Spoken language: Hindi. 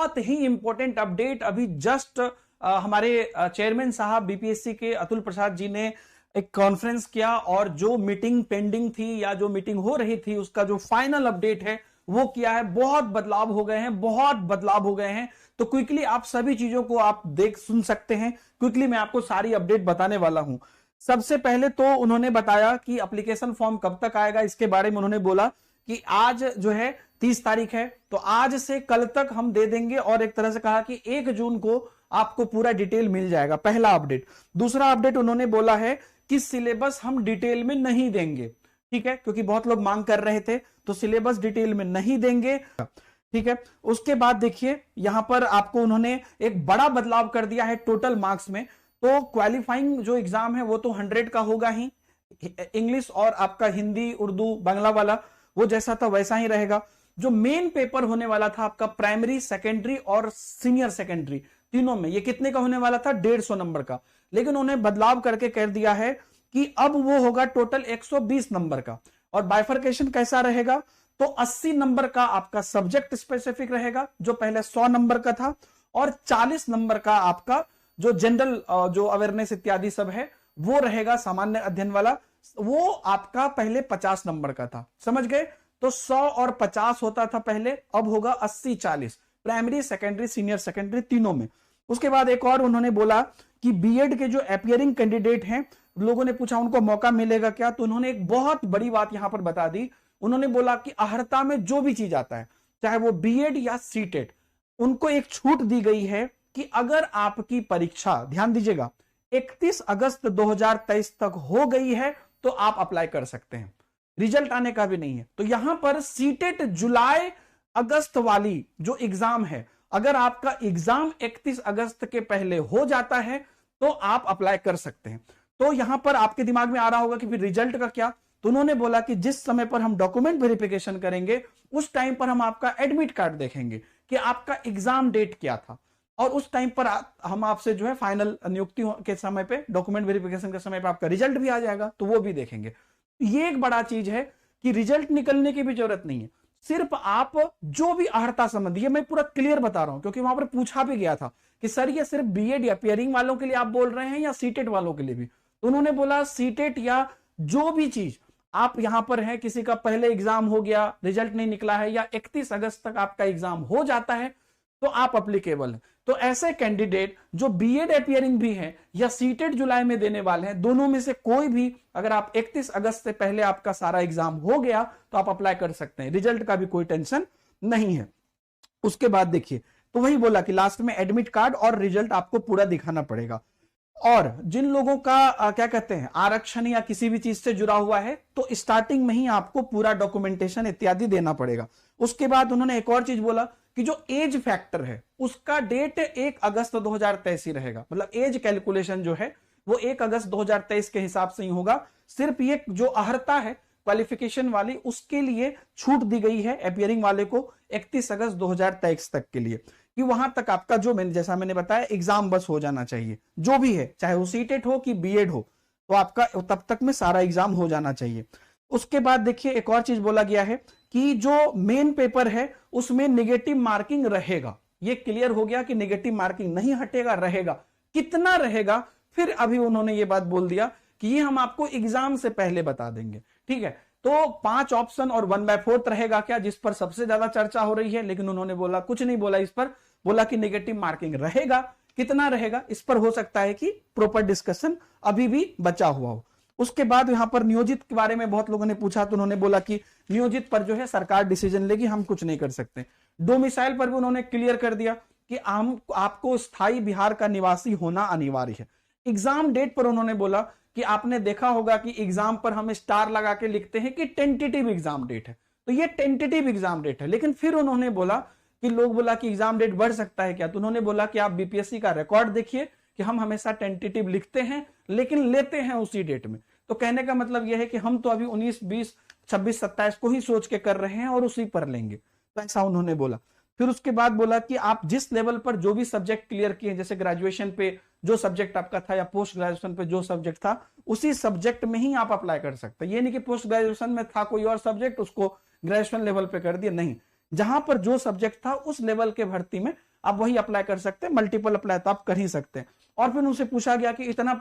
बहुत ही इंपॉर्टेंट अपडेट अभी जस्ट हमारे चेयरमैन साहब बीपीएससी के अतुल प्रसाद जी ने एक कॉन्फ्रेंस किया और जो मीटिंग पेंडिंग थी या जो मीटिंग हो रही थी उसका जो फाइनल अपडेट है वो किया है। बहुत बदलाव हो गए हैं, बहुत बदलाव हो गए हैं। तो क्विकली आप सभी चीजों को आप देख सुन सकते हैं। क्विकली मैं आपको सारी अपडेट बताने वाला हूं। सबसे पहले तो उन्होंने बताया कि एप्लीकेशन फॉर्म कब तक आएगा, इसके बारे में उन्होंने बोला कि आज जो है 30 तारीख है, तो आज से कल तक हम दे देंगे और एक तरह से कहा कि 1 जून को आपको पूरा डिटेल मिल जाएगा। पहला अपडेट। दूसरा अपडेट उन्होंने बोला है कि सिलेबस हम डिटेल में नहीं देंगे, ठीक है, क्योंकि बहुत लोग मांग कर रहे थे, तो सिलेबस डिटेल में नहीं देंगे, ठीक है। उसके बाद देखिए यहां पर आपको उन्होंने एक बड़ा बदलाव कर दिया है टोटल मार्क्स में। तो क्वालिफाइंग जो एग्जाम है वो तो 100 का होगा ही, इंग्लिश और आपका हिंदी उर्दू बांग्ला वाला वो जैसा था वैसा ही रहेगा। जो मेन पेपर होने वाला था आपका प्राइमरी, सेकेंडरी और सीनियर सेकेंडरी तीनों में, ये कितने का होने वाला था? 150 नंबर का। लेकिन उन्हें बदलाव करके कह दिया है कि अब वो होगा टोटल 120 नंबर का। और बाइफर्केशन कैसा रहेगा? तो 80 नंबर का आपका सब्जेक्ट स्पेसिफिक रहेगा जो पहले 100 नंबर का था, और 40 नंबर का आपका जो जनरल जो अवेयरनेस इत्यादि सब है वो रहेगा, सामान्य अध्ययन वाला, वो आपका पहले 50 नंबर का था। समझ गए? तो 100 और 50 होता था पहले, अब होगा 80-40, प्राइमरी, सेकेंडरी, सीनियर सेकेंडरी तीनों में। उसके बाद एक और उन्होंने बोला कि बीएड के जो अपीयरिंग कैंडिडेट हैं, लोगों ने पूछा उनको मौका मिलेगा क्या, तो उन्होंने एक बहुत बड़ी बात यहां पर बता दी। उन्होंने बोला कि अहर्ता में जो भी चीज आता है, चाहे वो बीएड या सीटेट, उनको एक छूट दी गई है कि अगर आपकी परीक्षा, ध्यान दीजिएगा, 31 अगस्त 2023 तक हो गई है तो आप अप्लाई कर सकते हैं, रिजल्ट आने का भी नहीं है। तो यहां पर सीटेट जुलाई अगस्त वाली जो एग्जाम है, अगर आपका एग्जाम 31 अगस्त के पहले हो जाता है तो आप अप्लाई कर सकते हैं। तो यहां पर आपके दिमाग में आ रहा होगा कि फिर रिजल्ट का क्या? तो उन्होंने बोला कि जिस समय पर हम डॉक्यूमेंट वेरिफिकेशन करेंगे उस टाइम पर हम आपका एडमिट कार्ड देखेंगे कि आपका एग्जाम डेट क्या था, और उस टाइम पर हम आपसे जो है फाइनल नियुक्ति के समय पे, डॉक्यूमेंट वेरिफिकेशन के समय पे आपका रिजल्ट भी आ जाएगा, तो वो भी देखेंगे। ये एक बड़ा चीज है कि रिजल्ट निकलने की भी जरूरत नहीं है, सिर्फ आप जो भी अहर्ता संबंधी, ये मैं पूरा क्लियर बता रहा हूं क्योंकि वहां पर पूछा भी गया था कि सर ये सिर्फ बीएड या पेयरिंग वालों के लिए आप बोल रहे हैं या सीटेट वालों के लिए भी? तो उन्होंने बोला सीटेट या जो भी चीज आप यहां पर है, किसी का पहले एग्जाम हो गया, रिजल्ट नहीं निकला है, या 31 अगस्त तक आपका एग्जाम हो जाता है तो आप अप्लीकेबल है। तो ऐसे कैंडिडेट जो बीएड अपीयरिंग भी है या सीटेट जुलाई में देने वाले हैं, दोनों में से कोई भी, अगर आप 31 अगस्त से पहले आपका सारा एग्जाम हो गया तो आप अप्लाई कर सकते हैं, रिजल्ट का भी कोई टेंशन नहीं है। उसके बाद देखिए, तो वही बोला कि लास्ट में एडमिट कार्ड और रिजल्ट आपको पूरा दिखाना पड़ेगा। और जिन लोगों का क्या कहते हैं, आरक्षण या किसी भी चीज से जुड़ा हुआ है, तो स्टार्टिंग में ही आपको पूरा डॉक्यूमेंटेशन इत्यादि देना पड़ेगा। उसके बाद उन्होंने एक और चीज बोला कि जो एज फैक्टर है उसका डेट 1 अगस्त 2023 ही रहेगा, मतलब एज कैलकुलेशन जो है वो 1 अगस्त 2023 के हिसाब से ही होगा। सिर्फ ये जो अहर्ता है क्वालिफिकेशन वाली, उसके लिए छूट दी गई है अपीयरिंग वाले को 31 अगस्त 2023 तक के लिए, कि वहां तक आपका जो जैसा मैंने बताया एग्जाम बस हो जाना चाहिए, जो भी है, चाहे वो सीटेट हो कि बीएड हो, तो आपका तब तक में सारा एग्जाम हो जाना चाहिए। उसके बाद देखिए एक और चीज बोला गया है कि जो मेन पेपर है उसमें नेगेटिव मार्किंग रहेगा। ये क्लियर हो गया कि नेगेटिव मार्किंग नहीं हटेगा, रहेगा। कितना रहेगा फिर अभी उन्होंने ये बात बोल दिया कि ये हम आपको एग्जाम से पहले बता देंगे, ठीक है। तो 5 ऑप्शन और 1/4 रहेगा क्या, जिस पर सबसे ज्यादा चर्चा हो रही है, लेकिन उन्होंने बोला, कुछ नहीं बोला इस पर, बोला कि नेगेटिव मार्किंग रहेगा। कितना रहेगा इस पर हो सकता है कि प्रॉपर डिस्कशन अभी भी बचा हुआ हो। उसके बाद यहां पर नियोजित के बारे में बहुत लोगों ने पूछा, तो उन्होंने बोला कि नियोजित पर जो है सरकार डिसीजन लेगी, हम कुछ नहीं कर सकते। डोमिसाइल पर भी उन्होंने क्लियर कर दिया कि आपको स्थायी बिहार का निवासी होना अनिवार्य है। एग्जाम डेट पर उन्होंने बोला कि आपने देखा होगा कि एग्जाम पर हम स्टार लगा के लिखते हैं कि टेंटेटिव एग्जाम डेट है, तो ये टेंटेटिव एग्जाम डेट है। लेकिन फिर उन्होंने बोला कि लोग बोला कि एग्जाम डेट बढ़ सकता है क्या, तो उन्होंने बोला कि आप बीपीएससी का रिकॉर्ड देखिए कि हम हमेशा टेंटेटिव लिखते हैं लेकिन लेते हैं उसी डेट में। तो कहने का मतलब यह है कि हम तो अभी 19, 20, 26, 27 को ही सोच के कर रहे हैं और उसी पर लेंगे, तो ऐसा उन्होंने बोला। फिर उसके बाद बोला कि आप जिस लेवल पर जो भी सब्जेक्ट क्लियर किए, जैसे ग्रेजुएशन पे जो सब्जेक्ट आपका था या पोस्ट ग्रेजुएशन पे जो सब्जेक्ट था, उसी सब्जेक्ट में ही आप अप्लाई कर सकते हैं। ये नहीं कि पोस्ट ग्रेजुएशन में था कोई और सब्जेक्ट, उसको ग्रेजुएशन लेवल पे कर दिया, नहीं, जहां पर जो सब्जेक्ट था उस लेवल के भर्ती में आप वही अप्लाई कर सकते हैं, मल्टीपल अप्लाई तो आप कर ही सकते हैं। और फिर उनसे पूछा गया कि इतना